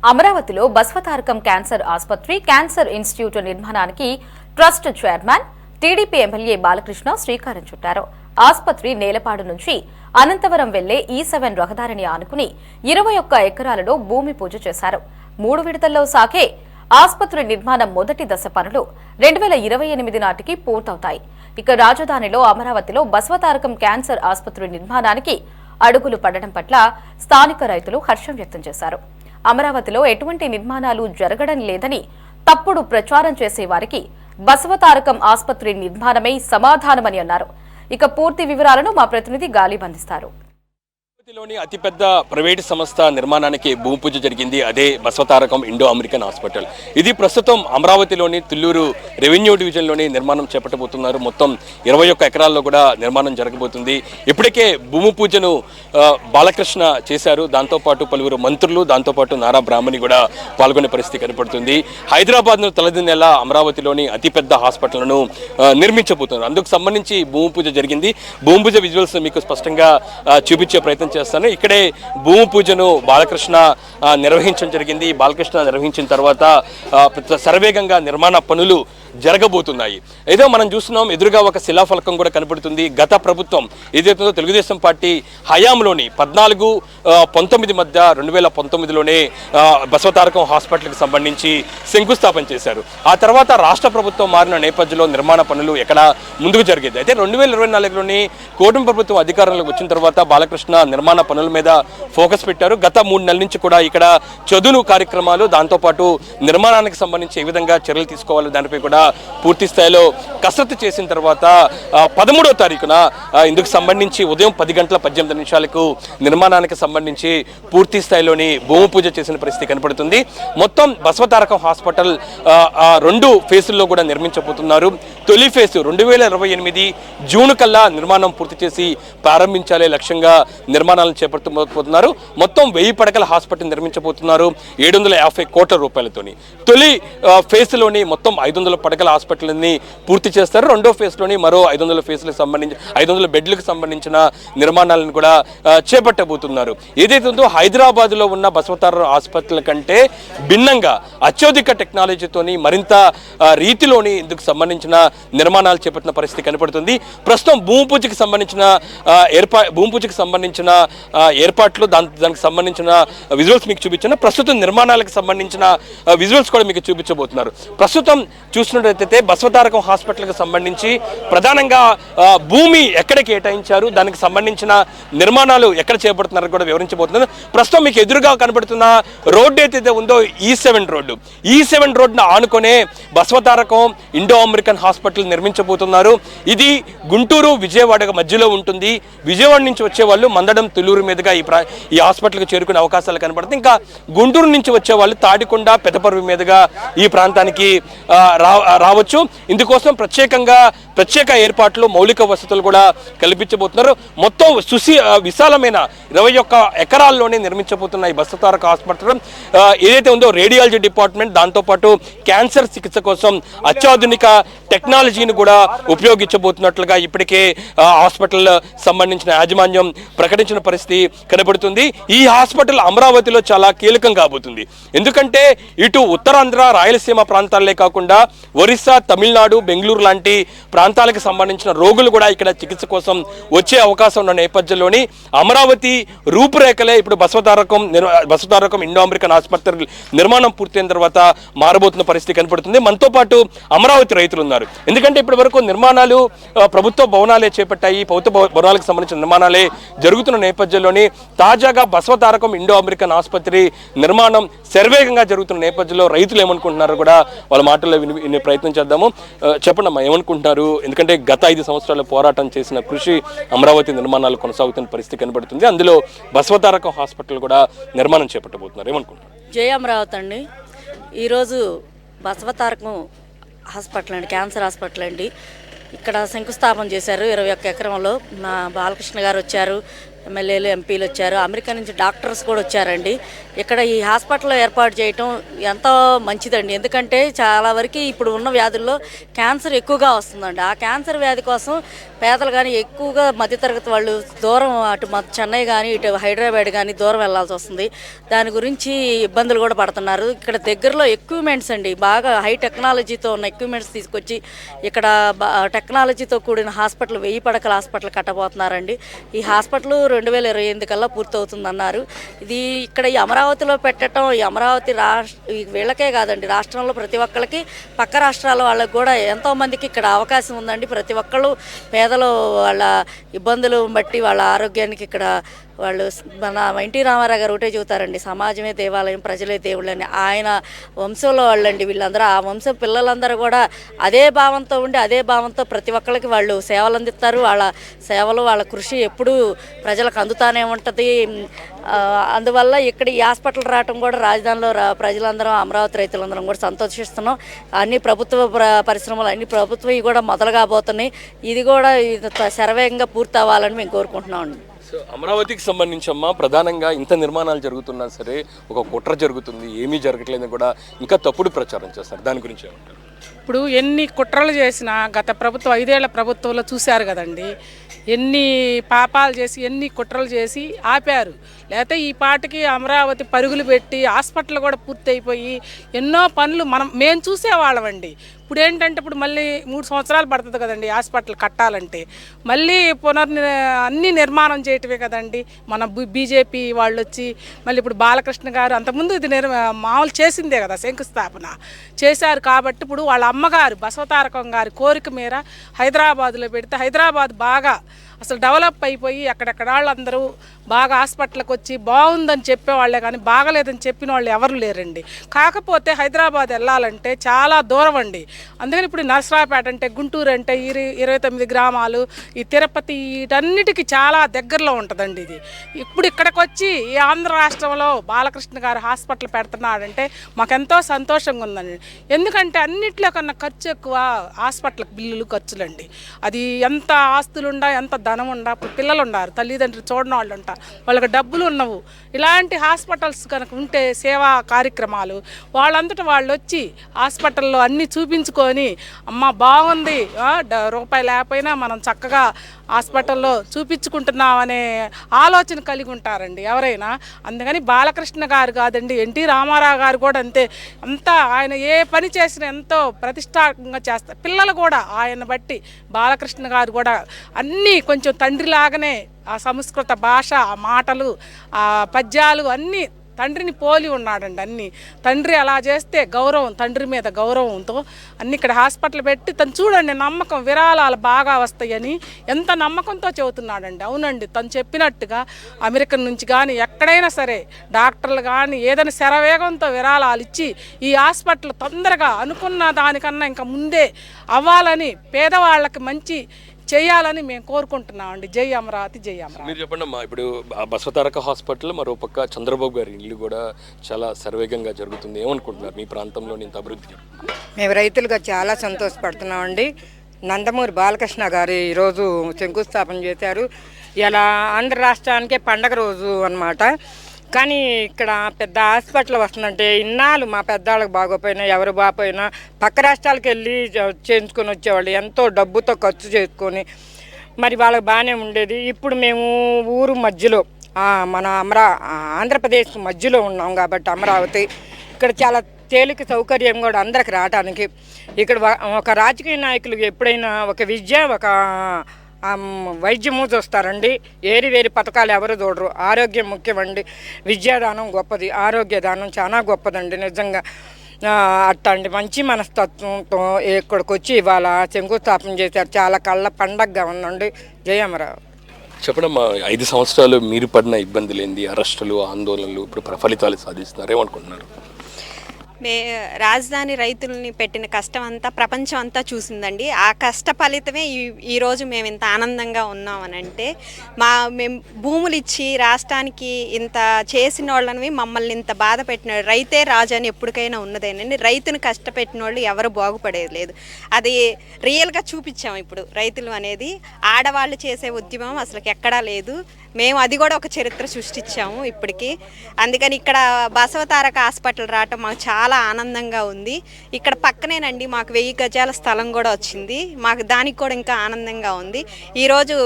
అమరావతిలో బస్వతారకం క్యాన్సర్ ఆసుపత్రి cancer institute నిర్మాణానికి trust chairman TDP MLA Balakrishna శ్రీకారం చుట్టారు. ఆసుపత్రి నేలపాడు నుంచి అనంతవరం వెళ్లే ఈ7 రహదారిని ఆనుకుని 21 ఎకరాలలో భూమి పూజ చేశారు. 3 విడతల్లో సాగే ఆసుపత్రి నిర్మాణం మొదటి దశ పనులు 2028 నాటికి పూర్తవుతాయి. ఇక రాజధానిలో అమరావతిలో బస్వతారకం క్యాన్సర్ ఆసుపత్రి నిర్మాణానికి అడుగులు పడడం పట్ల స్థానిక రైతులు హర్షం వ్యక్తం చేశారు. అమరావతిలో ఎటువంటి నిర్మాణాలు జరగడం లేదని తప్పుడు ప్రచారం చేసే వారికి బసవతారకం ఆసుపత్రి నిర్మాణమే సమాధానమని అన్నారు. ఇక పూర్తి వివరాలను మా ప్రతినిధి గాలి బంధిస్తారు. అమరావతిలోని అతిపెద్ద ప్రైవేటు సంస్థ నిర్మాణానికి భూమి పూజ జరిగింది. అదే బసవతారకం ఇండో అమెరికన్ హాస్పిటల్. ఇది ప్రస్తుతం అమరావతిలోని తుళ్లూరు రెవెన్యూ డివిజన్లోని నిర్మాణం చేపట్టబోతున్నారు. మొత్తం 21 ఎకరాల్లో కూడా నిర్మాణం జరగబోతుంది. ఇప్పటికే భూమి పూజను బాలకృష్ణ చేశారు. దాంతోపాటు పలువురు మంత్రులు, దాంతోపాటు నారా బ్రాహ్మణి కూడా పాల్గొనే పరిస్థితి కనపడుతుంది. హైదరాబాద్ను తలదిన్నేలా అమరావతిలోని అతిపెద్ద హాస్పిటల్ను నిర్మించబోతున్నారు. అందుకు సంబంధించి భూమి పూజ జరిగింది. భూమి పూజ విజువల్స్ మీకు స్పష్టంగా చూపించే ప్రయత్నం చేస్తాను. ఇక్కడే భూమి పూజను బాలకృష్ణ నిర్వహించడం జరిగింది. బాలకృష్ణ నిర్వహించిన తర్వాత శరవేగంగా నిర్మాణ పనులు జరగబోతున్నాయి. ఏదో మనం చూస్తున్నాం, ఎదురుగా ఒక శిలాఫలకం కూడా కనపడుతుంది. గత ప్రభుత్వం ఏదైతుందో తెలుగుదేశం పార్టీ హయాంలోని 14-19 మధ్య 2019లోనే బసవతారకం హాస్పిటల్కి సంబంధించి శంకుస్థాపన చేశారు. ఆ తర్వాత రాష్ట్ర ప్రభుత్వం మారిన నేపథ్యంలో నిర్మాణ పనులు ఎక్కడ ముందుకు జరిగేది. అయితే 2024లోని కూటమి ప్రభుత్వం అధికారంలోకి వచ్చిన తర్వాత బాలకృష్ణ నిర్మాణ పనుల మీద ఫోకస్ పెట్టారు. గత 3 నెలల నుంచి కూడా ఇక్కడ చదును కార్యక్రమాలు, దాంతోపాటు నిర్మాణానికి సంబంధించి ఏ విధంగా చర్యలు తీసుకోవాలి దానిపై కూడా పూర్తి స్థాయిలో కసరత్తు చేసిన తర్వాత 13వ తారీఖున ఇందుకు సంబంధించి ఉదయం 10:18 నిర్మాణానికి సంబంధించి పూర్తి స్థాయిలోని భూమి పూజ చేసిన పరిస్థితి కనపడుతుంది. మొత్తం బసవతారకం హాస్పిటల్ 2 ఫేజుల్లో కూడా నిర్మించబోతున్నారు. తొలి ఫేజ్ 2028 జూన్ కల్లా నిర్మాణం పూర్తి చేసి ప్రారంభించాలే లక్ష్యంగా నిర్మాణాలను చేపడుతున్నారు. మొత్తం 1000 పడకల హాస్పిటల్ నిర్మించబోతున్నారు 750 కోట్ల రూపాయలతోని. తొలి ఫేజ్లోని మొత్తం 500 పడకల హాస్పిటల్ని పూర్తి చేస్తారు. రెండో ఫేజ్లోని మరో 500 బెడ్లకు సంబంధించిన నిర్మాణాలను కూడా చేపట్టబోతున్నారు. ఏదైతే ఉందో హైదరాబాద్లో ఉన్న బసవతారకం హాస్పిటల్ కంటే భిన్నంగా అత్యధిక టెక్నాలజీతోని మరింత రీతిలోని ఇందుకు సంబంధించిన నిర్మాణాలు చేపట్టిన పరిస్థితి కనపడుతుంది. ప్రస్తుతం భూమి పూజకి సంబంధించిన ఏర్పాట్లు, దానికి సంబంధించిన విజువల్స్ మీకు చూపించాను. ప్రస్తుతం నిర్మాణాలకు సంబంధించిన విజువల్స్ కూడా మీకు చూపించబోతున్నారు. ప్రస్తుతం చూసినట్లయితే బసవతారకం హాస్పిటల్కి సంబంధించి ప్రధానంగా భూమి ఎక్కడ కేటాయించారు, దానికి సంబంధించిన నిర్మాణాలు ఎక్కడ చేపడుతున్నారో కూడా వివరించబోతున్నారు. ప్రస్తుతం మీకు ఎదురుగా కనబడుతున్న రోడ్డు ఏదైతే ఉందో ఈ7 రోడ్డును ఆనుకునే బసవతారకం ఇండో అమెరికన్ హాస్పిటల్ నిర్మించబోతున్నారు. ఇది గుంటూరు విజయవాడ మధ్యలో ఉంటుంది. విజయవాడ నుంచి వచ్చే వాళ్ళు మందడం తుళ్లూరు మీదుగా ఈ హాస్పిటల్కి చేరుకునే అవకాశాలు కనబడుతుంది. ఇంకా గుంటూరు నుంచి వచ్చే వాళ్ళు తాడికొండ, పెదపర్వి మీదుగా ఈ ప్రాంతానికి రావచ్చు. ఇందుకోసం ప్రత్యేక ఏర్పాట్లు, మౌలిక వసతులు కూడా కల్పించబోతున్నారు. మొత్తం విశాలమైన 21 ఎకరాల్లోనే నిర్మించబోతున్న ఈ బసవతారకం హాస్పిటల్ ఏదైతే ఉందో రేడియాలజీ డిపార్ట్మెంట్, దాంతోపాటు క్యాన్సర్ చికిత్స కోసం అత్యాధునిక టెక్నాలజీని కూడా ఉపయోగించబోతున్నట్లుగా ఇప్పటికే హాస్పిటల్ సంబంధించిన యాజమాన్యం ప్రకటించిన పరిస్థితి కనబడుతుంది. ఈ హాస్పిటల్ అమరావతిలో చాలా కీలకం కాబోతుంది. ఎందుకంటే ఇటు ఉత్తరాంధ్ర, రాయలసీమ ప్రాంతాలే కాకుండా ఒరిస్సా, తమిళనాడు, బెంగళూరు లాంటి ప్రాంతాలకు సంబంధించిన రోగులు కూడా ఇక్కడ చికిత్స కోసం వచ్చే అవకాశం ఉన్న నేపథ్యంలోని అమరావతి రూపురేఖలే ఇప్పుడు బసవతారకం ఇండో అమెరికన్ ఆసుపత్రి నిర్మాణం పూర్తయిన తర్వాత మారబోతున్న పరిస్థితి కనపడుతుంది. మనతో పాటు అమరావతి రైతులు ఉన్నారు. ఎందుకంటే ఇప్పటి వరకు నిర్మాణాలు ప్రభుత్వ భవనాలే చేపట్టాయి, ప్రభుత్వ భవనాలకు సంబంధించిన నిర్మాణాలే జరుగుతున్న నేపథ్యంలోని తాజాగా బసవతారకం ఇండో అమెరికన్ ఆసుపత్రి నిర్మాణం శరవేగంగా జరుగుతున్న నేపథ్యంలో రైతులు ఏమనుకుంటున్నారో కూడా వాళ్ళ మాటల్లో వినే ప్రయత్నం చేద్దాము. చెప్పండి అమ్మా, ఏమనుకుంటున్నారు? ఎందుకంటే గత 5 సంవత్సరాల పోరాటం చేసిన కృషి అమరావతి నిర్మాణాలు కొనసాగుతున్న పరిస్థితి కనబడుతుంది. అందులో బసవతారకం హాస్పిటల్ కూడా నిర్మాణం చేపట్టబోతున్నారు. ఏమనుకుంటున్నారు? జై అమరావతి అండి. ఈరోజు బసవతారకం హాస్పిటల్ అండి, క్యాన్సర్ హాస్పిటల్ అండి. ఇక్కడ శంకుస్థాపన చేశారు 21 ఎకరంలో. మా బాలకృష్ణ గారు వచ్చారు, ఎమ్మెల్యేలు ఎంపీలు వచ్చారు, అమెరికా నుంచి డాక్టర్స్ కూడా వచ్చారండి. ఇక్కడ ఈ హాస్పిటల్ ఏర్పాటు చేయటం ఎంతో మంచిదండి. ఎందుకంటే చాలా వరకు ఇప్పుడు ఉన్న వ్యాధుల్లో క్యాన్సర్ ఎక్కువగా వస్తుందండి. ఆ క్యాన్సర్ వ్యాధి కోసం పేదలు కానీ ఎక్కువగా మధ్యతరగతి వాళ్ళు దూరం అటు చెన్నై కానీ ఇటు హైదరాబాద్ కానీ దూరం వెళ్ళాల్సి వస్తుంది. దాని గురించి ఇబ్బందులు కూడా పడుతున్నారు. ఇక్కడ దగ్గరలో ఎక్విప్మెంట్స్ అండి, బాగా హై టెక్నాలజీతో ఉన్న ఎక్విప్మెంట్స్ తీసుకొచ్చి ఇక్కడ టెక్నాలజీతో కూడిన హాస్పిటల్ 1000 పడకల హాస్పిటల్ కట్టబోతున్నారండి. ఈ హాస్పిటల్ 2028 కల్లా పూర్తవుతుందన్నారు. ఇది ఇక్కడ ఈ అమరావతిలో పెట్టడం, ఈ అమరావతి వీళ్ళకే కాదండి, రాష్ట్రంలో ప్రతి ఒక్కరికి, పక్క రాష్ట్రాల వాళ్ళకి కూడా ఎంతోమందికి ఇక్కడ అవకాశం ఉందండి. ప్రతి ఒక్కళ్ళు పేదలు వాళ్ళ ఇబ్బందులు బట్టి వాళ్ళ ఆరోగ్యానికి ఇక్కడ వాళ్ళు మన ఎన్టీ రామారావు గారు ఒకటే చెబుతారండి, సమాజమే దేవాలయం, ప్రజలే దేవుళ్ళని. ఆయన వంశంలో వాళ్ళండి వీళ్ళందరూ. ఆ వంశం పిల్లలందరూ కూడా అదే భావంతో ఉండి అదే భావంతో ప్రతి ఒక్కరికి వాళ్ళు సేవలు అందిస్తారు. వాళ్ళ సేవలు వాళ్ళ కృషి ఎప్పుడూ ప్రజలకు అందుతానే ఉంటుంది. అందువల్ల ఇక్కడ ఈ హాస్పిటల్ రావటం కూడా రాజధానిలో ప్రజలందరం, అమరావతి రైతులందరం కూడా సంతోషిస్తున్నాం. అన్ని ప్రభుత్వ పరిశ్రమలు అన్ని ప్రభుత్వం కూడా మొదలు కాబోతున్నాయి. ఇది కూడా శరవేగంగా పూర్తి అవ్వాలని మేము కోరుకుంటున్నాం అండి. సో అమరావతికి సంబంధించి అమ్మా ప్రధానంగా ఇంత నిర్మాణాలు జరుగుతున్నా సరే ఒక కుట్ర జరుగుతుంది, ఏమీ జరగట్లేదని కూడా ఇంకా తప్పుడు ప్రచారం చేస్తారు. దాని గురించి ఏమంటారు? ఇప్పుడు ఎన్ని కుట్రలు చేసినా గత ప్రభుత్వం 5 ఏళ్ల ప్రభుత్వంలో చూశారు కదండి, ఎన్ని పాపాలు చేసి ఎన్ని కుట్రలు చేసి ఆపారు. లేకపోతే ఈ పాటికి అమరావతి పరుగులు పెట్టి హాస్పిటల్ కూడా పూర్తి అయిపోయి ఎన్నో పనులు మేము చూసేవాళ్ళమండి. ఇప్పుడు ఏంటంటే ఇప్పుడు మళ్ళీ 3 సంవత్సరాలు పడుతుంది కదండి హాస్పిటల్ కట్టాలంటే, మళ్ళీ అన్ని నిర్మాణం చేయటమే కదండి. మన బీజేపీ వాళ్ళు వచ్చి మళ్ళీ ఇప్పుడు బాలకృష్ణ గారు అంతకుముందు ఇది మామూలు చేసిందే కదా, శంకుస్థాపన చేశారు. కాబట్టి ఇప్పుడు వాళ్ళ అమ్మగారు బసవతారకం గారి కోరిక మేర హైదరాబాద్లో పెడితే హైదరాబాద్ బాగా అసలు డెవలప్ అయిపోయి అక్కడెక్కడ వాళ్ళందరూ బాగా హాస్పిటల్కి వచ్చి బాగుందని చెప్పేవాళ్ళే కానీ బాగలేదని చెప్పిన వాళ్ళు ఎవరు లేరండి. కాకపోతే హైదరాబాద్ వెళ్ళాలంటే చాలా దూరం అండి. అందుకని ఇప్పుడు నరసరావుపేట అంటే, గుంటూరు అంటే 29 గ్రామాలు, ఈ తిరుపతి వీటన్నిటికీ చాలా దగ్గరలో ఉంటుందండి ఇది. ఇప్పుడు ఇక్కడికి వచ్చి ఈ ఆంధ్ర రాష్ట్రంలో బాలకృష్ణ గారు హాస్పిటల్ పెడుతున్నాడంటే మాకెంతో సంతోషంగా ఉందండి. ఎందుకంటే అన్నిట్లో కన్నా ఖర్చు ఎక్కువ హాస్పిటల్ బిల్లులు ఖర్చులండి. అది ఎంత ఆస్తులుండా ఎంత ధనం ఉండా, ఇప్పుడు పిల్లలు ఉన్నారు, తల్లిదండ్రులు చూడని వాళ్ళు ఉంటారు, వాళ్ళకి డబ్బులు ఉన్నవు. ఇలాంటి హాస్పిటల్స్ కనుక ఉంటే సేవా కార్యక్రమాలు వాళ్ళంతటా వాళ్ళు వచ్చి హాస్పిటల్లో అన్నీ చూపించుకొని అమ్మ బాగుంది, రూపాయి లేకపోయినా మనం చక్కగా హాస్పిటల్లో చూపించుకుంటున్నామనే ఆలోచన కలిగి ఉంటారండి ఎవరైనా. అందుకని బాలకృష్ణ గారు కాదండి, ఎన్టీ రామారావు గారు కూడా అంతే. అంతా ఆయన ఏ పని చేసినా ఎంతో ప్రతిష్టాత్మకంగా చేస్తారు. పిల్లలు కూడా ఆయన బట్టి బాలకృష్ణ గారు కూడా అన్నీ కొంచెం తండ్రిలాగానే ఆ సంస్కృత భాష, ఆ మాటలు, ఆ పద్యాలు అన్నీ తండ్రిని పోలి ఉన్నాడండి. అన్నీ తండ్రి అలా చేస్తే గౌరవం, తండ్రి మీద గౌరవంతో అన్ని ఇక్కడ హాస్పిటల్ పెట్టి తను చూడండి నమ్మకం, విరాళాలు బాగా వస్తాయని ఎంత నమ్మకంతో చెబుతున్నాడండి. అవునండి, తను చెప్పినట్టుగా అమెరికా నుంచి కానీ ఎక్కడైనా సరే డాక్టర్లు కానీ ఏదైనా శరవేగంతో విరాళాలు ఇచ్చి ఈ హాస్పిటల్ తొందరగా అనుకున్న దానికన్నా ఇంకా ముందే అవ్వాలని, పేదవాళ్ళకి మంచి చేయాలని మేము కోరుకుంటున్నామండి. జై అమరావతి, జై అమరావతి. మీరు చెప్పండి అమ్మా, ఇప్పుడు బసవతారక హాస్పిటల్ మరోపక్క చంద్రబాబు గారి ఇల్లు కూడా చాలా శరవేగంగా జరుగుతుంది, ఏమనుకుంటున్నారు మీ ప్రాంతంలో ఇంత అభివృద్ధి? మేము రైతులుగా చాలా సంతోషపడుతున్నామండి. నందమూరి బాలకృష్ణ గారు ఈరోజు శంకుస్థాపన చేశారు. ఇలా ఆంధ్ర రాష్ట్రానికే పండగ రోజు అన్నమాట. కానీ ఇక్కడ పెద్ద హాస్పిటల్ వస్తుందంటే ఇన్నాళ్ళు మా పెద్దవాళ్ళకి బాగోపోయినా ఎవరు బాగోపోయినా పక్క రాష్ట్రాలకు వెళ్ళి చేయించుకొని వచ్చేవాళ్ళు, ఎంతో డబ్బుతో ఖర్చు చేసుకొని మరి వాళ్ళకి బాగానే ఉండేది. ఇప్పుడు మేము ఊరు మధ్యలో మన ఆంధ్రప్రదేశ్ మధ్యలో ఉన్నాం కాబట్టి అమరావతి ఇక్కడ చాలా తేలిక సౌకర్యం కూడా అందరికి రావడానికి. ఇక్కడ ఒక రాజకీయ నాయకులు ఎప్పుడైనా ఒక విద్య, ఒక వైద్యము చూస్తారండి. వేరు పథకాలు ఎవరు చూడరు. ఆరోగ్యం ముఖ్యమండి. విద్యాదానం గొప్పది, ఆరోగ్యదానం చాలా గొప్పదండి నిజంగా. అట్లాంటి మంచి మనస్తత్వంతో ఇక్కడికి వచ్చి ఇవాళ శంకుస్థాపన చేశారు. చాలా కళ్ళ పండగగా ఉందండి. జై అమరావతి. చెప్పడమ్మా, 5 సంవత్సరాలు మీరు పడిన ఇబ్బందులు ఏంది, అరెస్టులు, ఆందోళనలు, ఇప్పుడు ఫలితాలు సాధిస్తున్నారు, ఏమనుకుంటున్నారు? రాజధాని రైతుల్ని పెట్టిన కష్టం అంతా ప్రపంచం అంతా చూసిందండి. ఆ కష్ట ఫలితమే ఈరోజు మేము ఇంత ఆనందంగా ఉన్నామనంటే, మేము భూములు ఇచ్చి రాష్ట్రానికి ఇంత చేసిన వాళ్ళని మమ్మల్ని ఇంత బాధ పెట్టిన రైతే రాజు అని ఎప్పటికైనా ఉన్నదేనండి. రైతుని కష్టపెట్టిన వాళ్ళు ఎవరు బాగుపడేది లేదు. అది రియల్గా చూపించాము ఇప్పుడు. రైతులు అనేది ఆడవాళ్ళు చేసే ఉద్యమం అసలు ఎక్కడా లేదు. మేము అది కూడా ఒక చరిత్ర సృష్టించాము ఇప్పటికీ. అందుకని ఇక్కడ బసవతారక హాస్పిటల్ రావటం మాకు చాలా ఆనందంగా ఉంది. ఇక్కడ పక్కనేనండి మాకు 1000 గజాల స్థలం కూడా వచ్చింది. మాకు దానికి కూడా ఇంకా ఆనందంగా ఉంది. ఈరోజు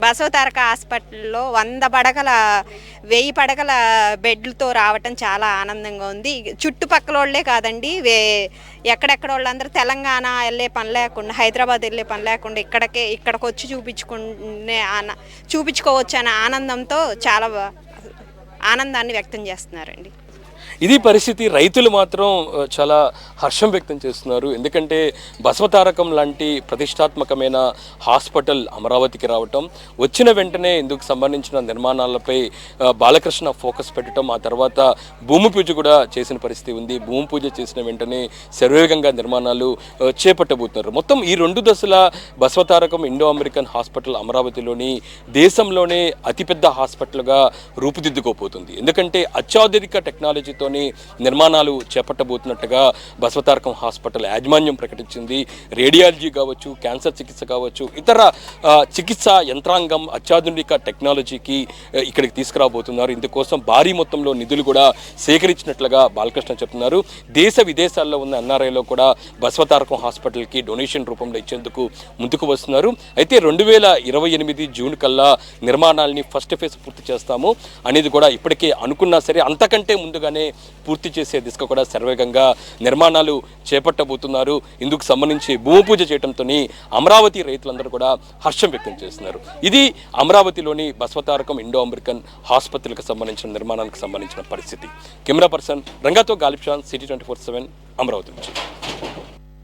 బసవతారక హాస్పిటల్లో 1000 పడకల బెడ్లతో రావటం చాలా ఆనందంగా ఉంది. చుట్టుపక్కల వాళ్ళే కాదండి, ఎక్కడెక్కడ వాళ్ళందరూ తెలంగాణ వెళ్ళే పని లేకుండా, హైదరాబాద్ వెళ్ళే పని లేకుండా ఇక్కడికి వచ్చి చూపించుకోవచ్చు అనే ఆనందంతో చాలా ఆనందాన్ని వ్యక్తం చేస్తున్నారండి. ఇది పరిస్థితి. రైతులు మాత్రం చాలా హర్షం వ్యక్తం చేస్తున్నారు. ఎందుకంటే బసవతారకం లాంటి ప్రతిష్టాత్మకమైన హాస్పిటల్ అమరావతికి రావటం, వచ్చిన వెంటనే ఇందుకు సంబంధించిన నిర్మాణాలపై బాలకృష్ణ ఫోకస్ పెట్టడం, ఆ తర్వాత భూమి పూజ కూడా చేసిన పరిస్థితి ఉంది. భూమి పూజ చేసిన వెంటనే శరవేగంగా నిర్మాణాలు చేపట్టబోతున్నారు. మొత్తం ఈ 2 దశల బసవతారకం ఇండో అమెరికన్ హాస్పిటల్ అమరావతిలోని దేశంలోనే అతిపెద్ద హాస్పిటల్గా రూపుదిద్దుకోబోతుంది. ఎందుకంటే అత్యాధునిక టెక్నాలజీతో నిర్మాణాలు చేపట్టబోతున్నట్టుగా బసవతారకం హాస్పిటల్ యాజమాన్యం ప్రకటించింది. రేడియాలజీ కావచ్చు, క్యాన్సర్ చికిత్స కావచ్చు, ఇతర చికిత్సా యంత్రాంగం అత్యాధునిక టెక్నాలజీకి ఇక్కడికి తీసుకురాబోతున్నారు. ఇందుకోసం భారీ మొత్తంలో నిధులు కూడా సేకరించినట్లుగా బాలకృష్ణ చెప్తున్నారు. దేశ విదేశాల్లో ఉన్న ఎన్ఆర్ఐలో కూడా బసవతారకం హాస్పిటల్కి డొనేషన్ రూపంలో ఇచ్చేందుకు ముందుకు వస్తున్నారు. అయితే 2028 జూన్ కల్లా నిర్మాణాలని ఫస్ట్ ఫేజ్ పూర్తి చేస్తాము అనేది కూడా ఇప్పటికే అనుకున్నా సరే అంతకంటే ముందుగానే పూర్తి చేసే దిశగా కూడా శరవేగంగా నిర్మాణాలు చేపట్టబోతున్నారు. ఇందుకు సంబంధించి భూమి పూజ చేయడంతో అమరావతి రైతులందరూ కూడా హర్షం వ్యక్తం చేస్తున్నారు. ఇది అమరావతిలోని బసవతారకం ఇండో అమెరికన్ ఆసుపత్రులకు సంబంధించిన నిర్మాణానికి సంబంధించిన పరిస్థితి. కెమెరా పర్సన్ రంగాతో గాలిబ్ షాన్, సిటీ 24/7 అమరావతి నుంచి.